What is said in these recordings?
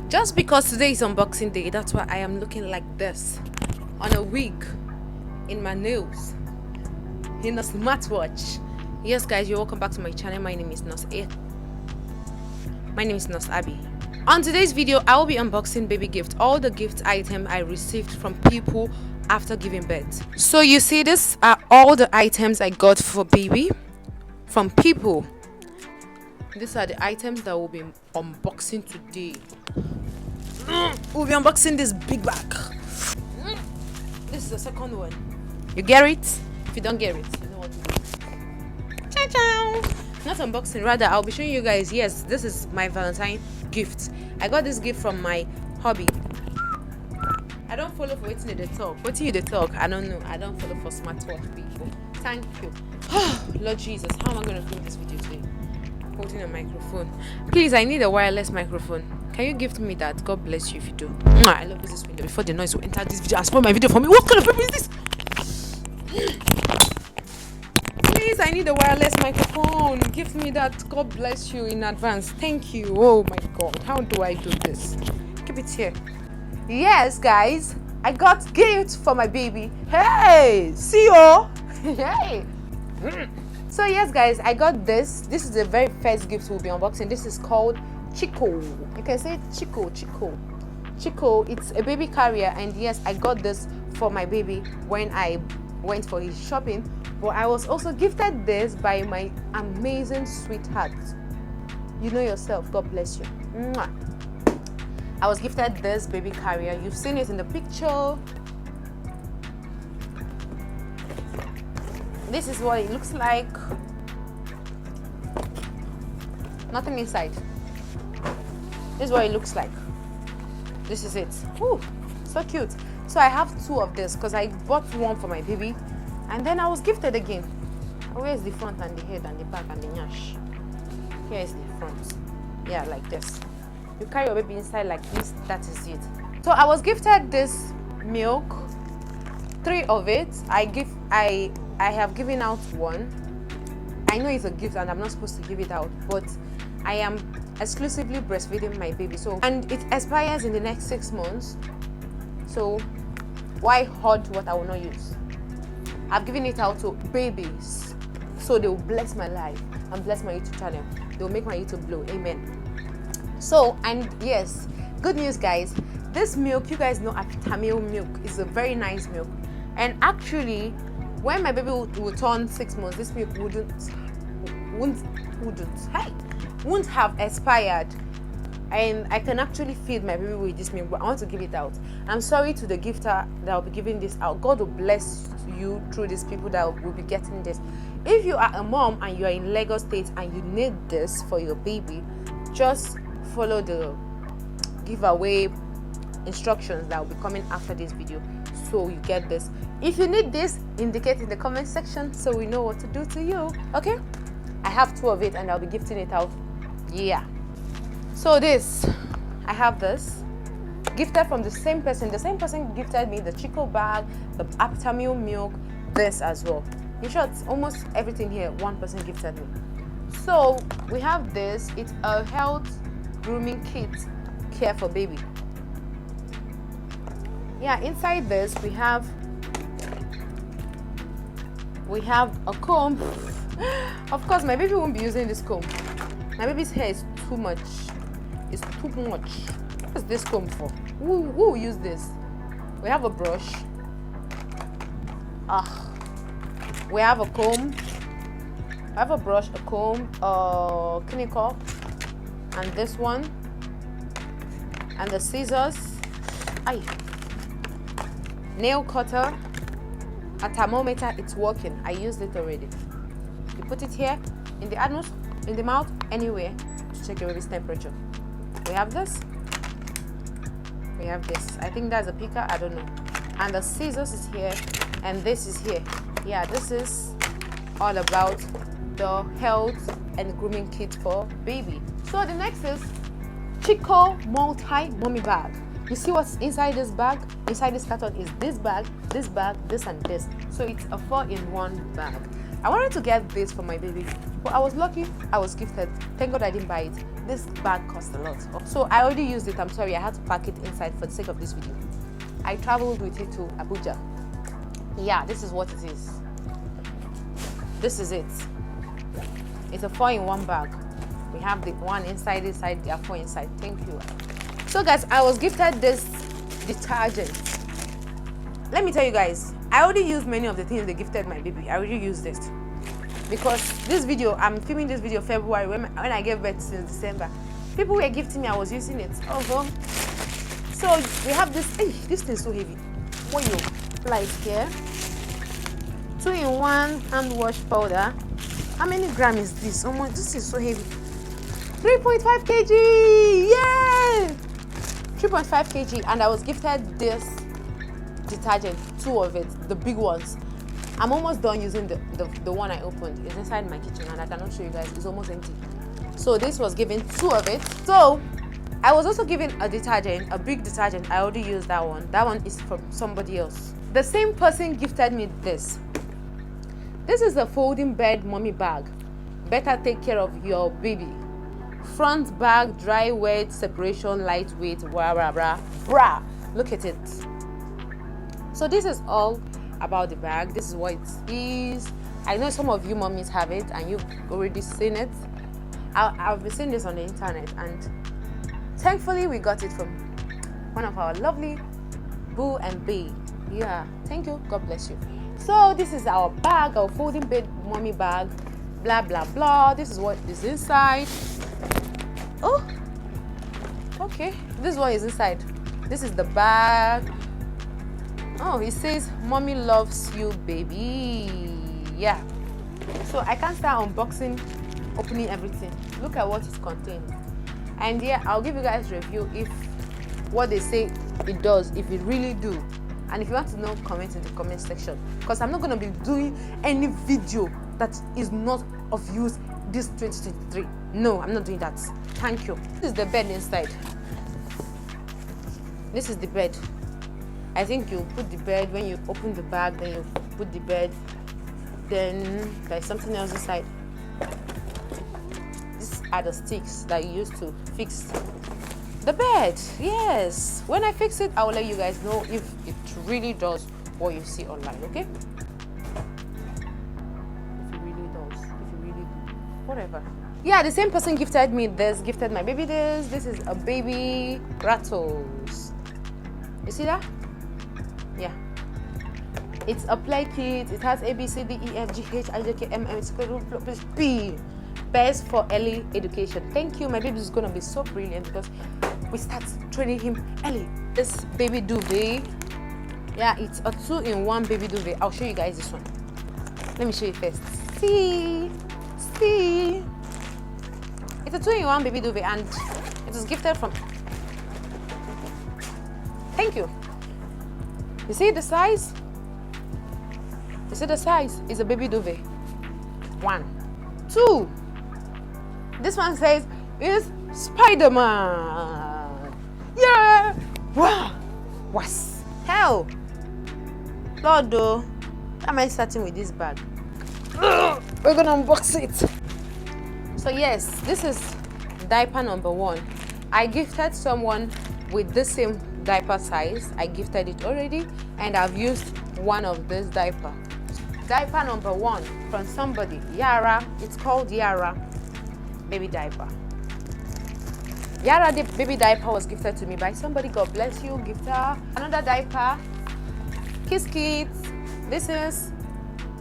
Just because today is unboxing day, that's why I am looking like this. On a wig, in my nails, in a smartwatch. Yes guys, you're welcome back to my channel. My name is Nurse Abby. On today's video, I will be unboxing baby gift, all the gift items I received from people after giving birth. So you see, this are all the items I got for baby from people. These are the items that we'll be unboxing today. We'll be unboxing this big bag. This is the second one. You get it? If you don't get it, you know what to do. Ciao ciao. Not unboxing, rather I'll be showing you guys. Yes, this is my Valentine gift. I got this gift from my hubby. I don't follow for waiting in the talk. Waiting in the talk, I don't know. I don't follow for smartwatch people. Thank you. Lord Jesus, how am I going to film this video today? Holding a microphone. Please, I need a wireless microphone. Can you gift me that? God bless you if you do. I love this window. Before the noise will enter this video and spoil my video for me. What kind of baby is this? Please, I need a wireless microphone. Gift me that. God bless you in advance. Thank you. Oh my God. How do I do this? Keep it here. Yes, guys. I got gifts for my baby. Hey! See you! Hey! So yes guys, I got this. This is the very first gift we'll be unboxing. This is called Chico. You can say Chico. It's a baby carrier, and yes, I got this for my baby when I went for his shopping. But I was also gifted this by my amazing sweetheart. You know yourself. God bless you. Mwah. I was gifted this baby carrier. You've seen it in the picture. This is what it looks like. Nothing inside. This is what it looks like. This is it. Ooh, so cute. So I have two of this because I bought one for my baby, and then I was gifted again. Where is the front and the head and the back and the nyash? Here is the front. Yeah, like this. You carry your baby inside like this. That is it. So I was gifted this milk. 3 of it. I have given out one. I know it's a gift and I'm not supposed to give it out, but I am exclusively breastfeeding my baby. So, and it expires in the next 6 months. So why hoard what I will not use? I've given it out to babies, so they will bless my life and bless my YouTube channel. They will make my YouTube blow. Amen. So, and yes, good news guys. This milk, you guys know Aptamil milk is a very nice milk. And actually, when my baby will turn 6 months, this milk wouldn't have expired, and I can actually feed my baby with this milk. But I want to give it out. I'm sorry to the gifter that will be giving this out. God will bless you through these people that will be getting this. If you are a mom and you are in Lagos State and you need this for your baby, just follow the giveaway instructions that will be coming after this video, so you get this. If you need this, indicate in the comment section so we know what to do to you. Okay, I have 2 of it and I'll be gifting it out. Yeah, so this, I have this gifted from the same person. The same person gifted me the Chico bag, the Aptamil milk, this as well. In short, almost everything here one person gifted me. So we have this. It's a health grooming kit, care for baby. Yeah, inside this we have a comb. Of course, my baby won't be using this comb. My baby's hair is too much. It's too much. What is this comb for? Who will use this? We have a brush. We have a comb. I have a brush, a comb, clinical, and this one, and the scissors. Nail cutter, a thermometer. It's working. I used it already. You put it here in the anus, in the mouth, anywhere to check your baby's temperature. We have this. We have this. I think that's a picker. I don't know. And the scissors is here, and this is here. Yeah, this is all about the health and grooming kit for baby. So the next is Chico multi mommy bag. You see what's inside this bag? Inside this carton is this bag, this and this. So it's a 4-in-1 bag. I wanted to get this for my baby, but I was lucky I was gifted. Thank God I didn't buy it. this bag costs a lot. So I already used it. I'm sorry, I had to pack it inside for the sake of this video. I traveled with it to Abuja. Yeah, this is what it is. This is it. It's a 4-in-1 bag. We have the one inside, there are 4 inside. Thank you. So guys, I was gifted this detergent. Let me tell you guys, I already used many of the things they gifted my baby. I already used it. Because this video, I'm filming this video February when I gave birth since December. People were gifting me, I was using it. So we have this, this thing is so heavy. What you apply it here? 2-in-1 hand wash powder. How many grams is this? Oh my, this is so heavy. 3.5 kg! Yeah! 3.5 kg, and I was gifted this detergent, 2 of it, the big ones. I'm almost done using the one I opened. It's inside my kitchen and I cannot show you guys. It's almost empty. So this was given 2 of it. So I was also given a detergent, a big detergent. I already used that one. That one is from somebody else. The same person gifted me this. This is a folding bed mommy bag. Better take care of your baby. Front bag, dry, wet, separation, lightweight, blah, blah, blah, blah. Look at it. So this is all about the bag. This is what it is. I know some of you mommies have it and you've already seen it. I've been seeing this on the internet, and thankfully we got it from one of our lovely Boo and Bee. Yeah, thank you. God bless you. So this is our bag, our folding bed mommy bag. Blah blah blah. This is what is inside. Oh, okay. This one is inside. This is the bag. Oh, it says mommy loves you, baby. Yeah. So I can't start unboxing, opening everything. Look at what it contains. And yeah, I'll give you guys a review if what they say it does, if it really do. And if you want to know, comment in the comment section, because I'm not going to be doing any video that is not of use this 2023. No, I'm not doing that. Thank you. This is the bed inside. This is the bed. I think you put the bed when you open the bag, then you put the bed, then there's something else inside. These are the sticks that you use to fix the bed. Yes, when I fix it, I will let you guys know if it really does what you see online. Okay, if it really does, if it really do, whatever. Yeah, the same person gifted me this, gifted my baby this. This is a baby rattles. You see that? Yeah, it's a play kit. It has A, B, C, D, E, F, G, H, I, J, K, M, N, P. Best for early education. Thank you. My baby is gonna be so brilliant because we start training him early. This baby duvet. Yeah, it's a 2-in-1 baby duvet. I'll show you guys this one. Let me show you first. See. It's a 2-in-1 baby duvet, and it was gifted from. Thank you. You see the size? You see the size? It's a baby duvet. 1, 2. This one says it's Spider-Man. Yeah. Wow. Was hell. Lord, though. How am I starting with this bag? We're gonna unbox it. So yes, this is diaper number 1. I gifted someone with the same diaper size. I gifted it already, and I've used one of this diaper. Diaper number 1 from somebody, Yara. It's called Yara baby diaper. Yara the baby diaper was gifted to me by somebody. God bless you, gifter. Another diaper, Kiss Kids. This is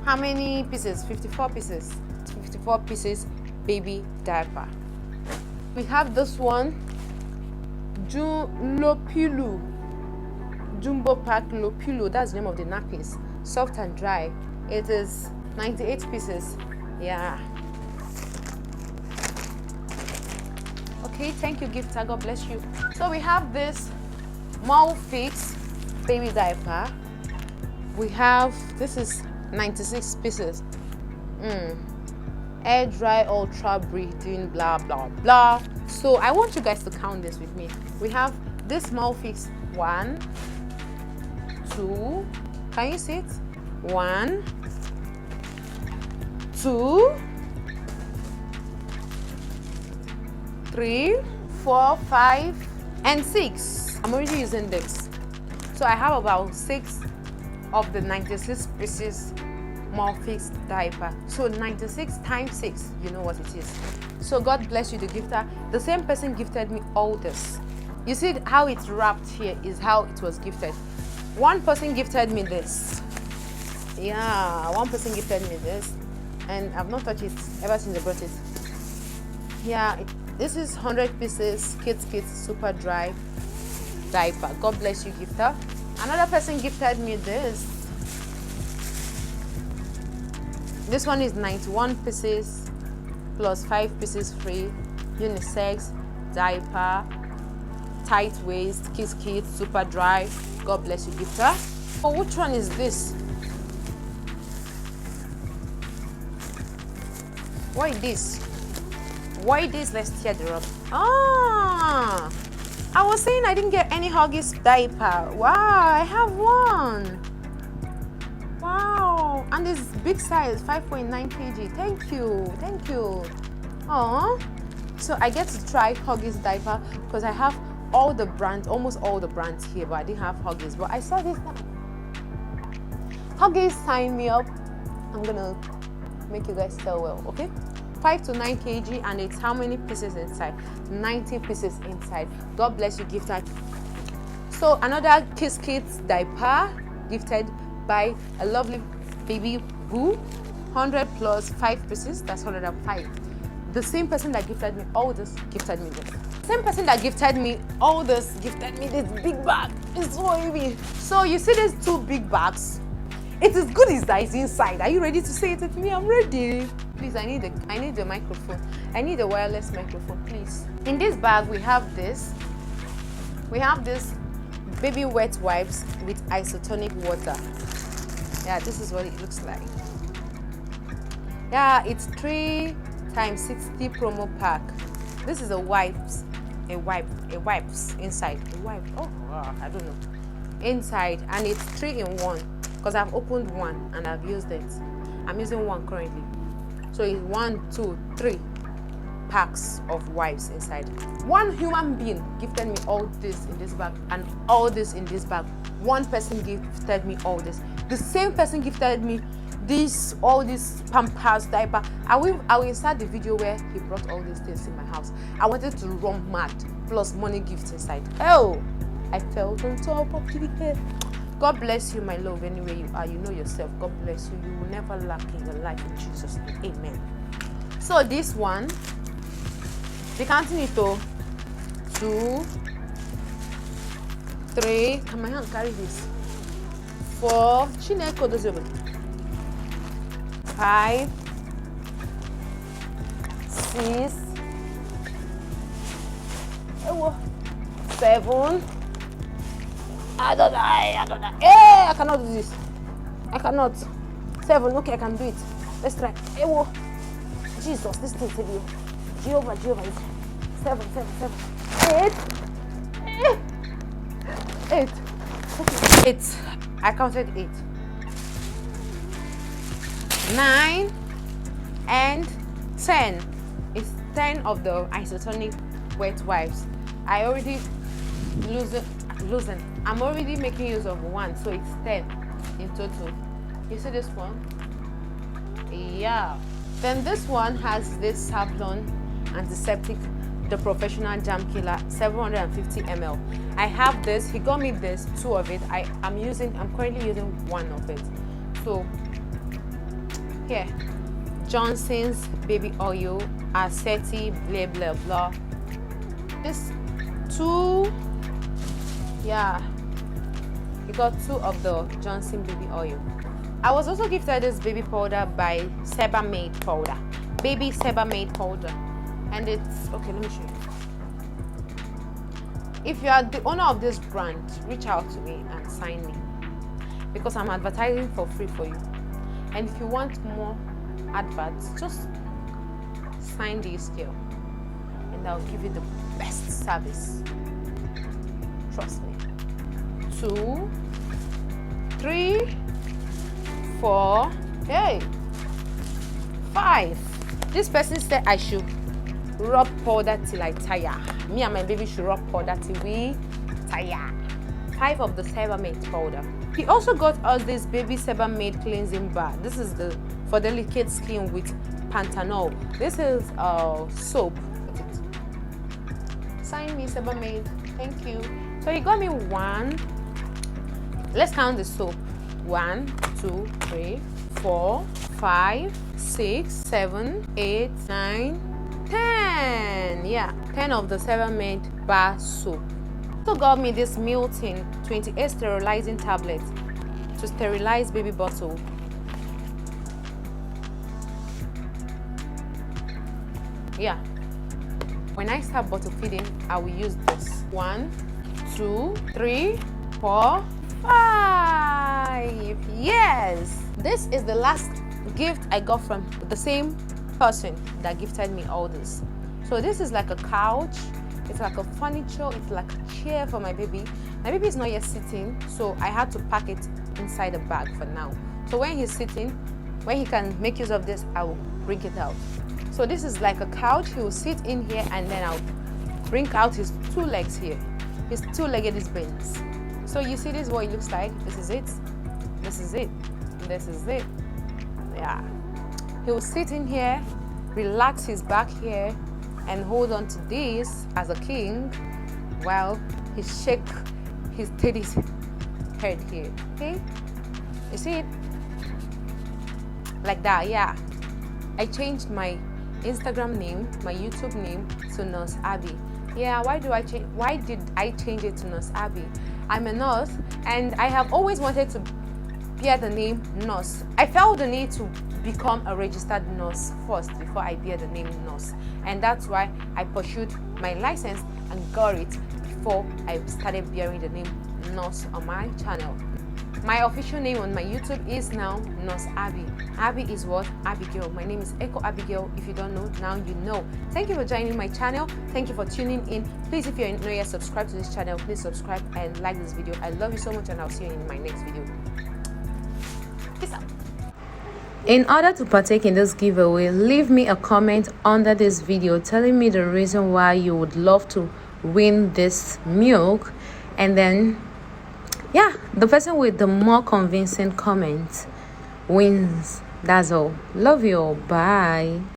how many pieces? 54 pieces. 54 pieces baby diaper. We have this one, Lopilu. Jumbo Pack Lopilu. That's the name of the nappies. Soft and dry. It is 98 pieces. Yeah. Okay, thank you, gifter. God bless you. So we have this Molfix baby diaper. We have, this is 96 pieces. Air dry, ultra breathing, blah blah blah. So I want you guys to count this with me. We have this Molfix 1, 2. Can you see it? 1, 2, 3, 4, 5, and 6. I'm already using this. So I have about 6 of the 96 pieces Morphix diaper. So 96 times 6, you know what it is. So God bless you, the gifter. The same person gifted me all this. You see how it's wrapped here is how it was gifted. One person gifted me this. Yeah, one person gifted me this, and I've not touched it ever since I brought it. Yeah, this is 100 pieces Kids Super Dry diaper. God bless you, gifter. Another person gifted me this. This one is 91 pieces plus 5 pieces free unisex diaper, tight waist, Kids Super Dry. God bless you, gifter. Oh, which one is this? Why this? Why this? Let's tear the rub. Ah, I was saying I didn't get any Huggies diaper. Wow, I have one. Wow, and this big size, 5.9 kg. Thank you, thank you. Oh, so I get to try Huggies diaper because I have all the brands, almost all the brands here, but I didn't have Huggies. But I saw this. Huggies, sign me up. I'm gonna make you guys tell well, okay? 5 to 9 kg, and it's how many pieces inside? 90 pieces inside. God bless you, gifter. So another Kids diaper gifted by a lovely baby boo, 100 plus 5 pieces, that's 105. The same person that gifted me all this gifted me this. Same person that gifted me all this gifted me this big bag. It's so heavy. So you see these 2 big bags. It is good as that is inside. Are you ready to say it with me? I'm ready. Please, I need the microphone. I need a wireless microphone, please. In this bag, we have this. We have this baby wet wipes with isotonic water. Yeah, this is what it looks like. Yeah, it's 3 times 60 promo pack. This is a wipes inside. A wipe. Oh, wow, I don't know. Inside, and it's 3 in 1. Because I've opened one and I've used it. I'm using one currently. So it's 1, 2, 3 packs of wipes inside. One human being gifted me all this in this bag and all this in this bag. One person gifted me all this. The same person gifted me all this Pampers diaper. I will insert the video where he brought all these things in my house. I wanted to run mad, plus money gifts inside. Oh, I felt on top of the head. God bless you, my love, anywhere you are. You know yourself. God bless you. You will never lack in your life in Jesus' name. Amen. So this one, the counting it to 2, 3. Can my hand carry this? 4. 5, 6, 7. I don't know. Hey, I cannot do this. I cannot. 7. Okay, I can do it. Let's try. Hey, whoa. Jesus, this thing is heavy. Jehovah. 7. 8. Okay. 8. I counted 8. 9 and 10. It's 10 of the isotonic wet wipes. I already loosen. I'm already making use of 1, so it's 10 in total. You see this one? Yeah. Then this one has this Savlon antiseptic, the professional germ killer, 750 ml. I have this. He got me this, 2 of it. I'm currently using 1 of it. So here, Johnson's baby oil, Aseti, blah blah blah. This 2. Yeah, you got 2 of the Johnson baby oil. I was also gifted this baby powder by Sebamed powder, baby Sebamed powder, and it's okay. Let me show you. If you are the owner of this brand, reach out to me and sign me, because I'm advertising for free for you. And if you want more adverts, just sign this girl, and I'll give you the best service. Trust me. 2, 3, 4, 5. This person said I should rub powder till I tire. Me and my baby should rub powder till we tire. 5 of the Sebamed powder. He also got us this baby Sebamed cleansing bar. This is the for delicate skin with panthenol. This is soap. Sign me, Sebamed. Thank you. So he got me 1. Let's count the soap. 1, 2, 3, 4, 5, 6, 7, 8, 9, 10. Yeah, 10 of the Sebamed bar soap. Also got me this Milton 28 sterilizing tablet to sterilize baby bottle. Yeah, when I start bottle feeding, I will use this. 1, 2, 3, 4, 5. Yes, this is the last gift I got from the same person that gifted me all this. So this is like a couch, it's like a furniture, it's like a chair for my baby. My baby is not yet sitting, so I had to pack it inside the bag for now. So when he's sitting, when he can make use of this, I will bring it out. So this is like a couch. He will sit in here and then I'll bring out his 2 legs here. His 2-legged bends. So you see, this is what it looks like. This is it. This is it. This is it. Yeah. He will sit in here, relax his back here, and hold on to this as a king while he shake his teddy's head here. Okay? You see it? Like that, yeah. I changed my Instagram name, my YouTube name to Nurse Abby. Yeah, why did I change it to Nurse Abby? I'm a nurse and I have always wanted to bear the name nurse. I felt the need to become a registered nurse first before I bear the name nurse, and that's why I pursued my license and got it before I started bearing the name nurse on my channel. My official name on my YouTube is now Nurse Abby. Abby is what? Abigail. My name is Echo Abigail. If you don't know, now you know. Thank you for joining my channel. Thank you for tuning in. Please, if you're not yet subscribed to this channel, please subscribe and like this video. I love you so much and I'll see you in my next video. Peace out. In order to partake in this giveaway, leave me a comment under this video telling me the reason why you would love to win this milk, and then yeah, the person with the more convincing comment wins. That's all. Love you all. Bye.